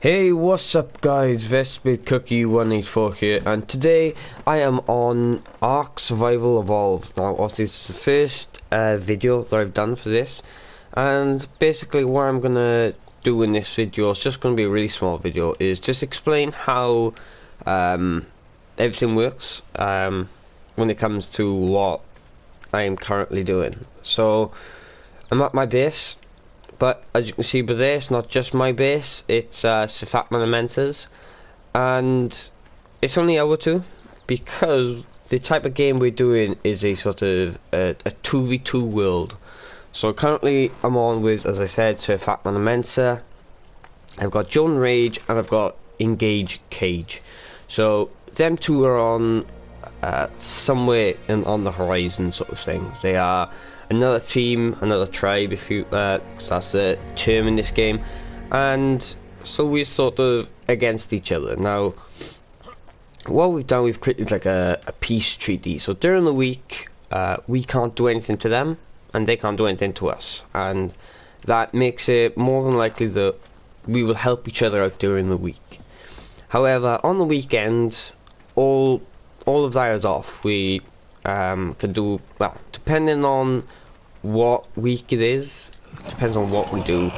Hey, what's up guys, VestBitCookie184 here, and today I am on Ark Survival Evolved. Now obviously this is the first video that I've done for this, and basically what I'm gonna do in this video is just gonna be a really small video, is just explain how everything works when it comes to what I am currently doing. So I'm at my base. But as you can see by there, it's not just my base, it's SHAREfactory's, and it's only our two, because the type of game we're doing is a sort of a 2v2 world. So currently I'm on with, as I said, SHAREfactory. I've got Joan Rage and I've got Engage Cage. So them two are on somewhere on the horizon sort of thing. They are another team, another tribe, if you cause that's the term in this game, and so we're sort of against each other. Now what we've done, we've created like a peace treaty, so during the week we can't do anything to them and they can't do anything to us, and that makes it more than likely that we will help each other out during the week. However, on the weekend, all of that is off. We can do, well, depending on what week it is, depends on what we do,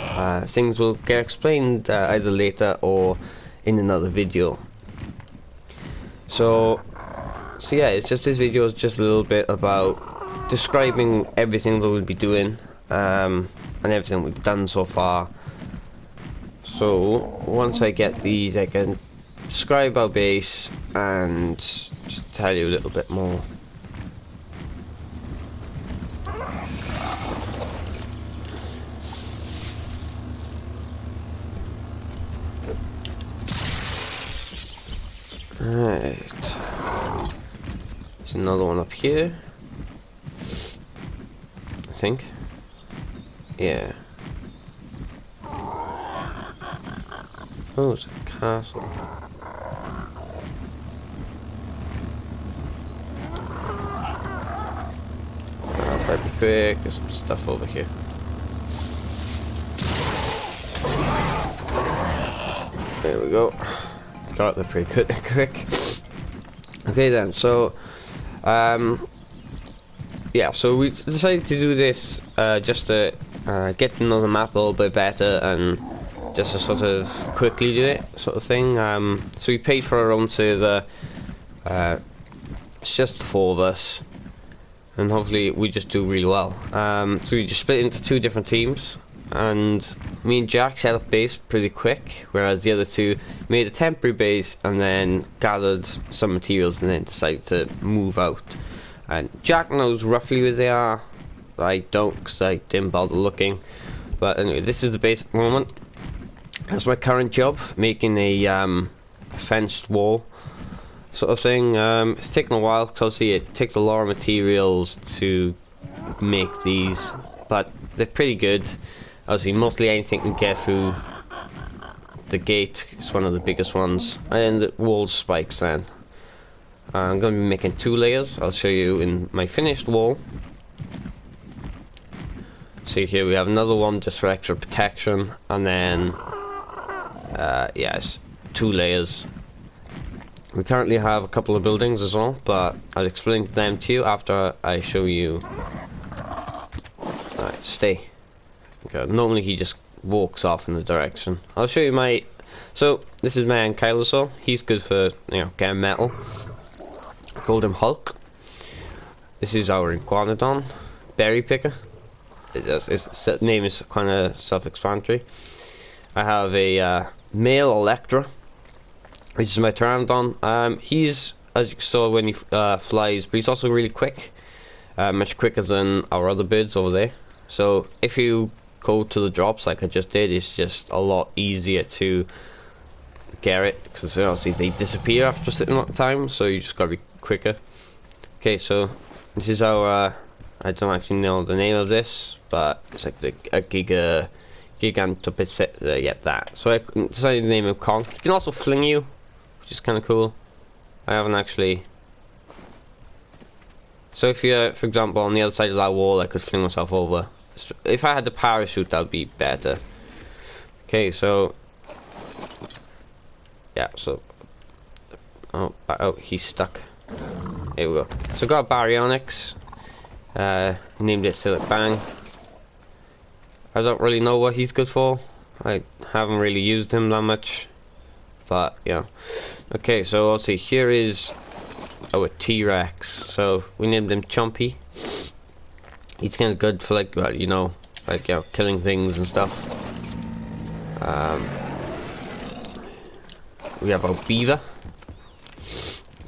things will get explained either later or in another video. So yeah, it's just, this video is just a little bit about describing everything that we'll be doing, and everything we've done so far. So once I get these, I can describe our base and just tell you a little bit more. Right, there's another one up here, I think. Yeah. Oh, it's a castle. I'll be quick, there's some stuff over here. There we go. Got there pretty good, quick. Okay then, so yeah, so we decided to do this just to get to know the map a little bit better, and just to sort of quickly do it, sort of thing. So we paid for our own server. It's just the four of us, and hopefully we just do really well. So we just split into two different teams, and me and Jack set up base pretty quick, whereas the other two made a temporary base and then gathered some materials and then decided to move out. And Jack knows roughly where they are. I don't, because I didn't bother looking. But anyway, this is the base at the moment. That's my current job, making a fenced wall sort of thing. It's taken a while, because obviously it takes a lot of materials to make these, but they're pretty good. Obviously, mostly anything can get through the gate. It's one of the biggest ones, and the wall spikes. Then I'm going to be making 2 layers. I'll show you in my finished wall. See here, we have another one just for extra protection, and then yes, 2 layers. We currently have a couple of buildings as well, but I'll explain them to you after I show you. Alright, stay. Okay, normally he just walks off in the direction. I'll show you my. So this is my Ankylosaur. He's good for, you know, getting metal. Called him Hulk. This is our Iguanodon, Berry Picker. Its name is kind of self-explanatory. I have a male Electra, which is my Pteranodon. He's, as you saw when he flies, but he's also really quick, much quicker than our other birds over there. So if you go to the drops like I just did, it's just a lot easier to get it, because obviously they disappear after a certain amount of time, so you just gotta be quicker. Okay, so this is our I don't actually know the name of this, but it's like a gigantopithecus, yeah, that. So I decided to name him Kong. He can also fling you, which is kind of cool. I haven't actually. So if you're, for example, on the other side of that wall, I could fling myself over. If I had the parachute, that would be better. Okay, so Yeah, so oh, he's stuck. Here we go. So got baryonyx. Named it Silk Bang. I don't really know what he's good for. I haven't really used him that much, but yeah. Okay, so I'll see. Here is a T-Rex. So we named him Chompy. He's kind of good for like, well, you know, like killing things and stuff. We have our beaver.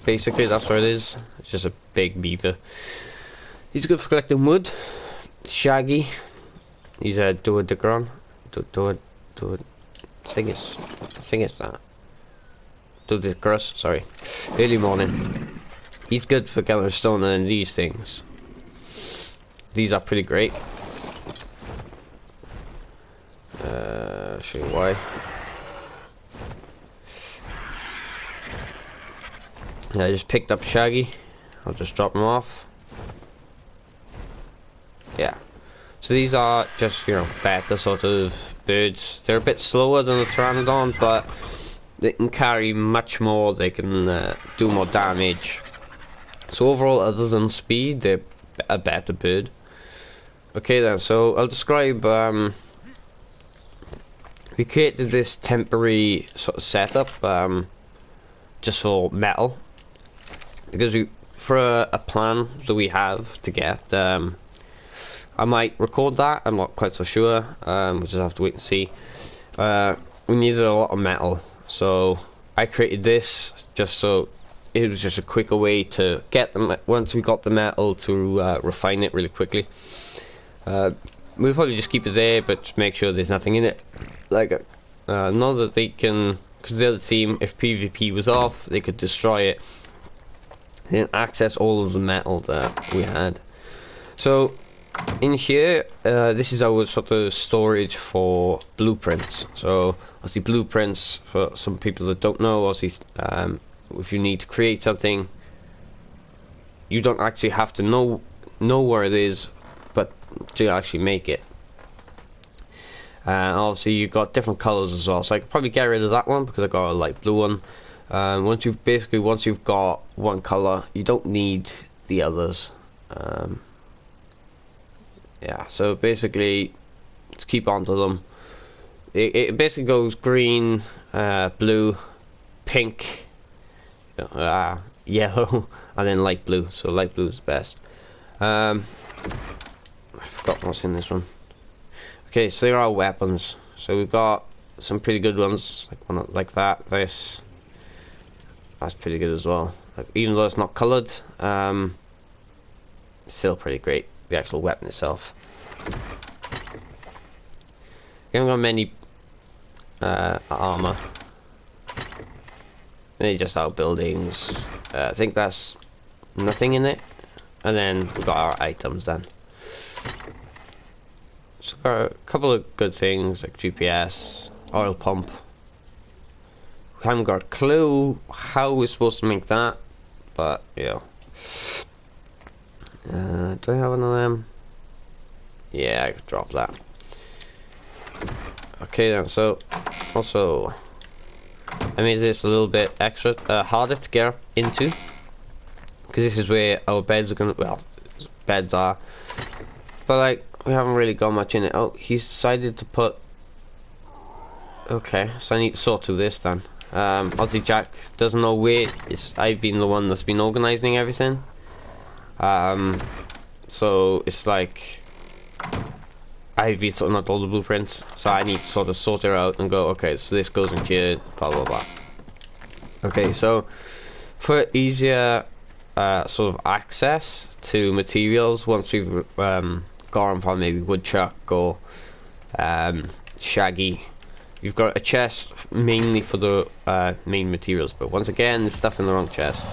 Basically, that's what it is. It's just a big beaver. He's good for collecting wood. Shaggy. He's a duodecron. I think it's that. Duodecrus, sorry. Early morning. He's good for gathering stone and these things. These are pretty great. Show you why. I just picked up Shaggy. I'll just drop him off. Yeah. So these are just, you know, better sort of birds. They're a bit slower than the pteranodon, but they can carry much more. They can do more damage. So overall, other than speed, they're a better bird. Okay then, so I'll describe, we created this temporary sort of setup, just for metal, because for a plan that we have to get, I might record that, I'm not quite so sure, we'll just have to wait and see. We needed a lot of metal, so I created this just so it was just a quicker way to get them, once we got the metal, to refine it really quickly. We'll probably just keep it there, but just make sure there's nothing in it. Like, not that they can, because the other team, if PvP was off, they could destroy it and access all of the metal that we had. So, in here, this is our sort of storage for blueprints. So, obviously blueprints, for some people that don't know, obviously, if you need to create something, you don't actually have to know where it is, but to actually make it. Obviously you've got different colors as well, so I could probably get rid of that one because I got a light blue one. Once you've got one color, you don't need the others. Yeah, so basically let's keep on to them. It basically goes green, blue, pink, yellow, and then light blue. So light blue is the best. I forgot what's in this one. Okay, so there are weapons. So we've got some pretty good ones, like one like that. That's pretty good as well. Like, even though it's not coloured, it's still pretty great. The actual weapon itself. We haven't got many armor. Maybe just our buildings. I think that's nothing in it. And then we've got our items then. So got a couple of good things like GPS, oil pump. We haven't got a clue how we're supposed to make that, but yeah. Do I have one of them? Yeah, I could drop that. Okay then, so also I made this a little bit extra harder to get into, because this is where our beds are gonna, well, beds are, but like we haven't really got much in it. Oh, he's decided to put, okay, so I need to sort through this then. Obviously Jack doesn't know where it's, I've been the one that's been organizing everything. So it's like I've been sorting out all the blueprints, so I need to sort of sort it out and go, okay, so this goes in here, blah blah blah. Okay, so for easier sort of access to materials, once we've gone from maybe woodchuck or shaggy, you've got a chest mainly for the main materials, but once again there's stuff in the wrong chest.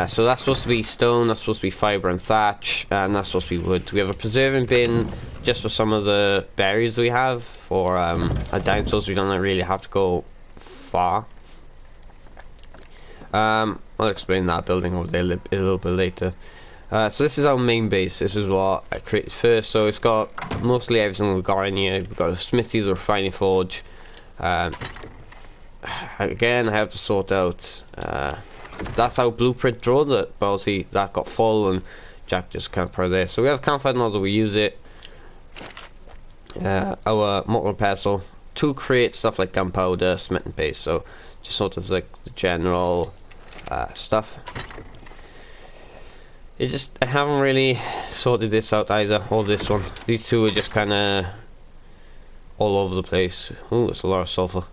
So that's supposed to be stone, that's supposed to be fibre and thatch, and that's supposed to be wood. We have a preserving bin just for some of the berries we have. For our dinosaurs, we don't really have to go far. I'll explain that building over there a little bit later. So this is our main base. This is what I created first. So it's got mostly everything we've got in here. We've got a smithy, the refining forge, again, I have to sort out. That's how Blueprint drawn it, but obviously that got full and Jack just can't put it there. So we have a campfire model, we use it. Our mortar pestle to create stuff like gunpowder, cement and paste. So just sort of like the general stuff. I haven't really sorted this out either, or this one. These two are just kind of all over the place. Ooh, it's a lot of sulfur.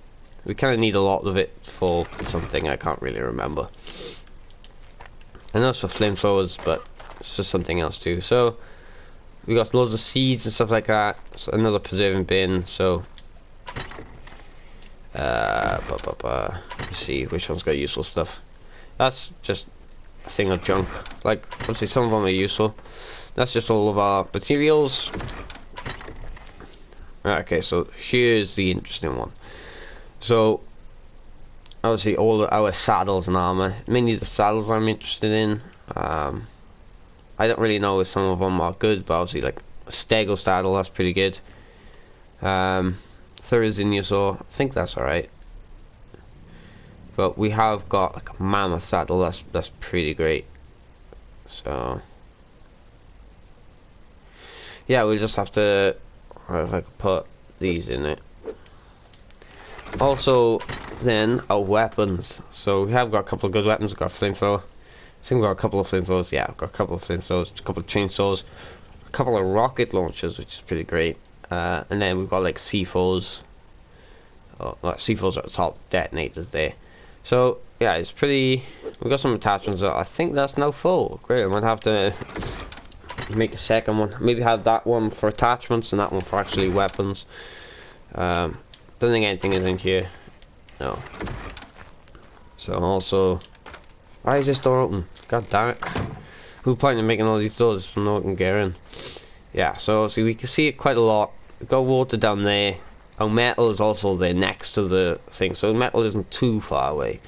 We kind of need a lot of it for something I can't really remember. I know it's for flamethrowers, but it's just something else too. So we got loads of seeds and stuff like that. So another preserving bin. So let's see which one's got useful stuff. That's just a thing of junk. Like, obviously some of them are useful. That's just all of our materials. Okay, so here's the interesting one. So obviously all our saddles and armor, mainly the saddles I'm interested in. I don't really know if some of them are good, but obviously like a stego saddle, that's pretty good. Therizinosaur, I think that's alright. But we have got like a mammoth saddle, that's pretty great. So yeah, we'll just have to, if I could put these in it. Also, then our weapons. So we have got a couple of good weapons. We've got a flamethrower. I think we've got a couple of flamethrowers. Yeah, I've got a couple of flamethrowers, a couple of chainsaws, a couple of rocket launchers, which is pretty great. And then we've got like C4s. Oh, like C4s at the top, detonators there. So yeah, it's pretty. We've got some attachments. I think that's now full. Great. I might have to make a second one. Maybe have that one for attachments and that one for actually weapons. Don't think anything is in here. No. So also, why is this door open? God damn it. Who's point in making all these doors so no one can get in? Yeah, so see, we can see it quite a lot. We've got water down there. Our metal is also there next to the thing, so metal isn't too far away.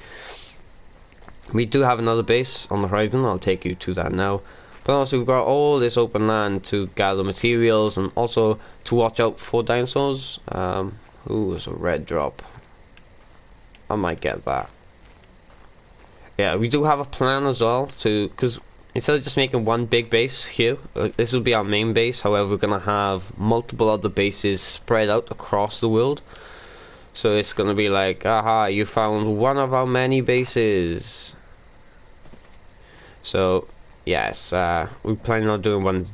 We do have another base on the horizon. I'll take you to that now. But also we've got all this open land to gather materials and also to watch out for dinosaurs. Ooh, it's a red drop. I might get that. Yeah, we do have a plan as well to, because instead of just making one big base here, this will be our main base. However, we're gonna have multiple other bases spread out across the world. So it's gonna be like, aha, you found one of our many bases. So yes, we're planning on doing one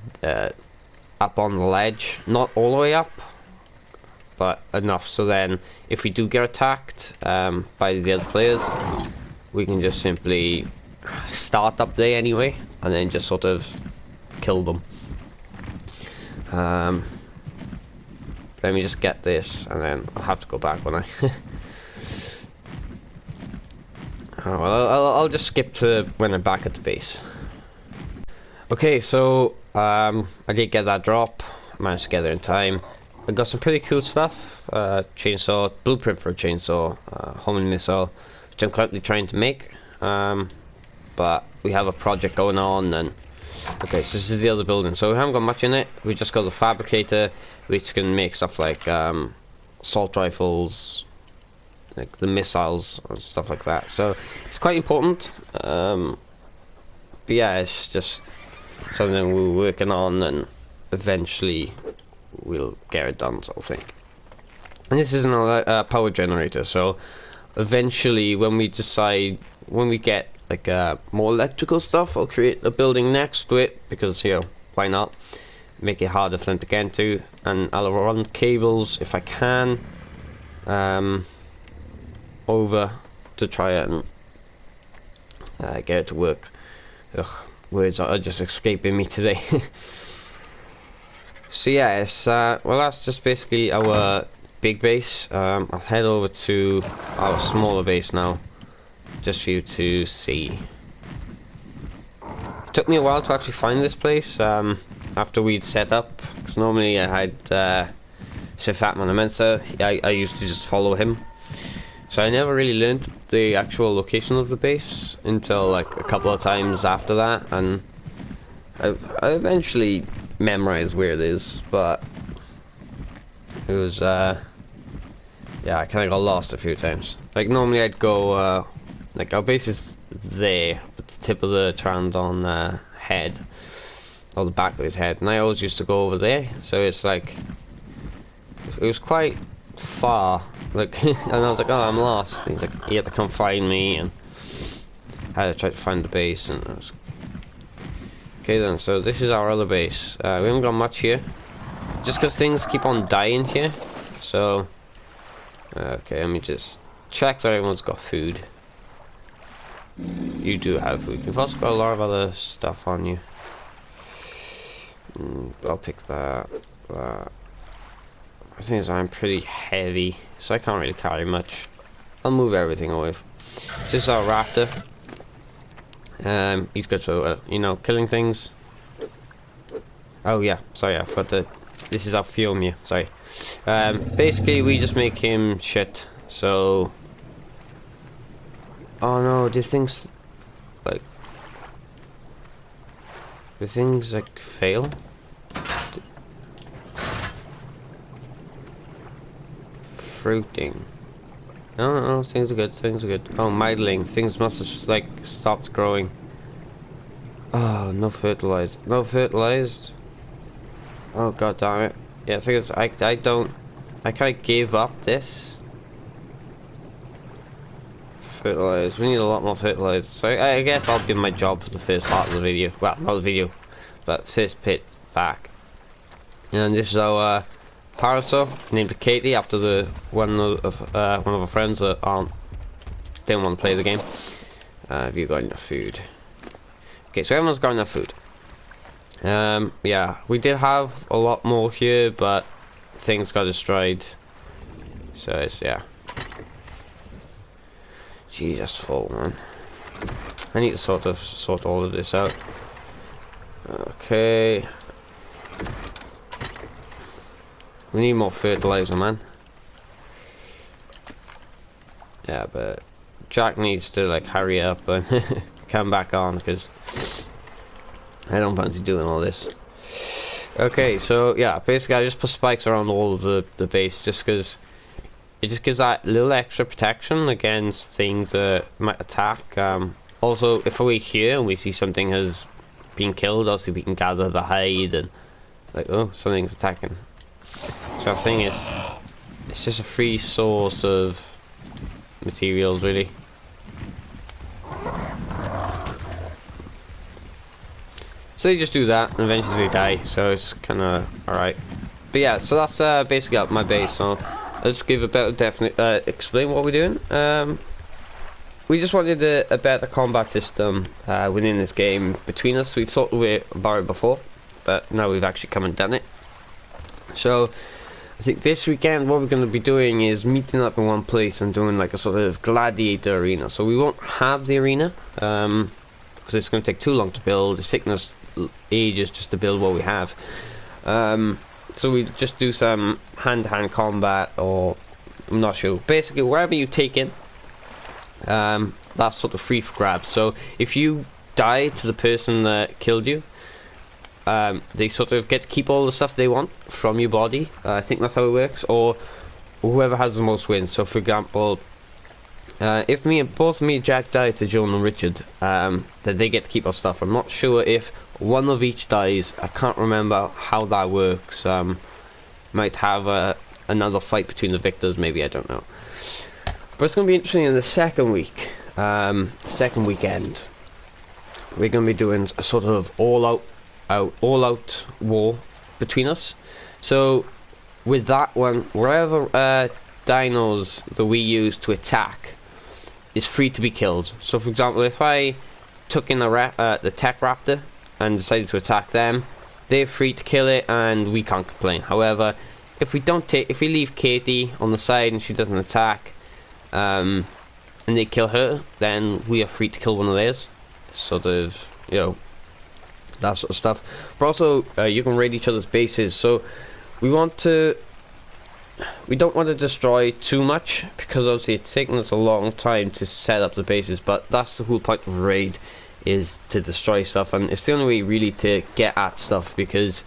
up on the ledge, not all the way up, but enough so then if we do get attacked by the other players, we can just simply start up there anyway and then just sort of kill them. Let me just get this and then I'll have to go back when I oh, well, I'll just skip to when I'm back at the base. Okay, so I did get that drop, managed to get there in time. I got some pretty cool stuff. Chainsaw, blueprint for a chainsaw, homing missile, which I'm currently trying to make. But we have a project going on, and okay, so this is the other building. So we haven't got much in it. We just got the fabricator, which can make stuff like assault rifles, like the missiles and stuff like that. So it's quite important. But yeah, it's just something we're working on, and eventually we'll get it done, sort of thing. And this is another power generator, so eventually when we get like more electrical stuff, I'll create a building next to it, because, you know, why not? Make it harder for them to get into, and I'll run cables if I can over to try and get it to work. Ugh, words are just escaping me today. So yeah, it's well, that's just basically our big base. I'll head over to our smaller base now, just for you to see. It took me a while to actually find this place after we'd set up, because normally I had Sir Fatman Mensa. I used to just follow him, so I never really learned the actual location of the base until like a couple of times after that, and I eventually memorized where it is. But it was yeah, yeah, I kind of got lost a few times. Like normally I'd go, like our base is there, but the tip of the Pteranodon head, or the back of his head, and I always used to go over there. So it's like, it was quite far. Like, and I was like, oh, I'm lost. And he's like, you have to come find me, and I had to try to find the base, and it was... Okay then, so this is our other base. We haven't got much here, just because things keep on dying here. So, okay, let me just check that everyone's got food. You do have food. You've also got a lot of other stuff on you. I'll pick that. The thing is, I'm pretty heavy, so I can't really carry much. I'll move everything away. This is our raptor. He's good for, you know, killing things. Oh yeah, sorry, I forgot to... This is our Fiumia, sorry. Basically, we just make him shit, so... Oh no, do things... Like... Do things, like, fail? Fruiting. No, things are good, things are good. Oh, idling. Things must have just, like, stopped growing. Oh, no fertilized. No fertilized? Oh, god damn it. Yeah, the thing is, I kind of gave up this. Fertilized. We need a lot more fertilized. So, I guess I'll give my job for the first part of the video. Well, not the video, but first pit back. And this is our, Parasol, named Katie after the one of our friends that didn't want to play the game. Have you got enough food? Okay, so everyone's got enough food. Yeah, we did have a lot more here, but things got destroyed. So it's, yeah. Jeez, that's full, man. I need to sort all of this out. Okay. We need more fertilizer, man. Yeah, but Jack needs to, like, hurry up and come back on, because I don't fancy doing all this. Okay, so yeah, basically I just put spikes around all of the base, just because it just gives that little extra protection against things that might attack. Also, if we're here and we see something has been killed, obviously we can gather the hide and, like, oh, something's attacking. So the thing is, it's just a free source of materials, really. So you just do that, and eventually they die, so it's kind of alright. But yeah, so that's basically my base, so let's give a better definite, explain what we're doing. We just wanted a better combat system within this game between us. We've thought about it before, but now we've actually come and done it. So I think this weekend what we're going to be doing is meeting up in one place and doing like a sort of gladiator arena. So we won't have the arena because it's going to take too long to build. It's taking us ages just to build what we have. So we just do some hand-to-hand combat, or I'm not sure. Basically, wherever you take in, that's sort of free for grabs. So if you die to the person that killed you, they sort of get to keep all the stuff they want from your body. I think that's how it works. Or whoever has the most wins. So for example, if both me and Jack die to Joan and Richard, then they get to keep our stuff. I'm not sure if one of each dies. I can't remember how that works. Might have another fight between the victors, maybe, I don't know. But it's going to be interesting in the second week, second weekend. We're going to be doing a sort of all-out war between us. So with that one, wherever dinos that we use to attack is free to be killed. So for example, if I took in the tech raptor and decided to attack them, they're free to kill it and we can't complain. However, if we leave Katie on the side and she doesn't attack, and they kill her, then we are free to kill one of theirs. Sort of, you know, that sort of stuff. But also, you can raid each other's bases. So we don't want to destroy too much, because obviously it's taken us a long time to set up the bases. But that's the whole point of raid, is to destroy stuff, and it's the only way really to get at stuff, because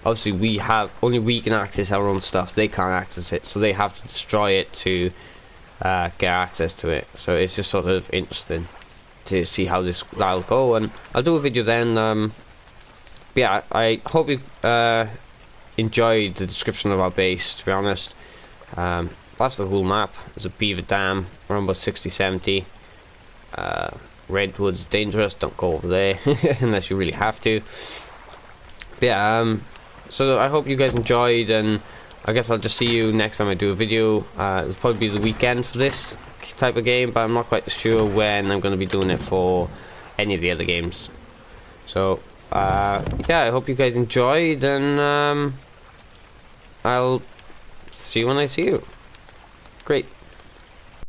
obviously only we can access our own stuff. They can't access it, so they have to destroy it to get access to it. So it's just sort of interesting to see how that'll go, and I'll do a video then. But yeah, I hope you enjoyed the description of our base. To be honest, that's the whole map. There's a beaver dam around about 60-70. Redwood's dangerous, don't go over there unless you really have to. But yeah, so I hope you guys enjoyed, and I guess I'll just see you next time I do a video. It'll probably be the weekend for this type of game, but I'm not quite sure when I'm going to be doing it for any of the other games. So yeah, I hope you guys enjoyed, and I'll see you when I see you. Great.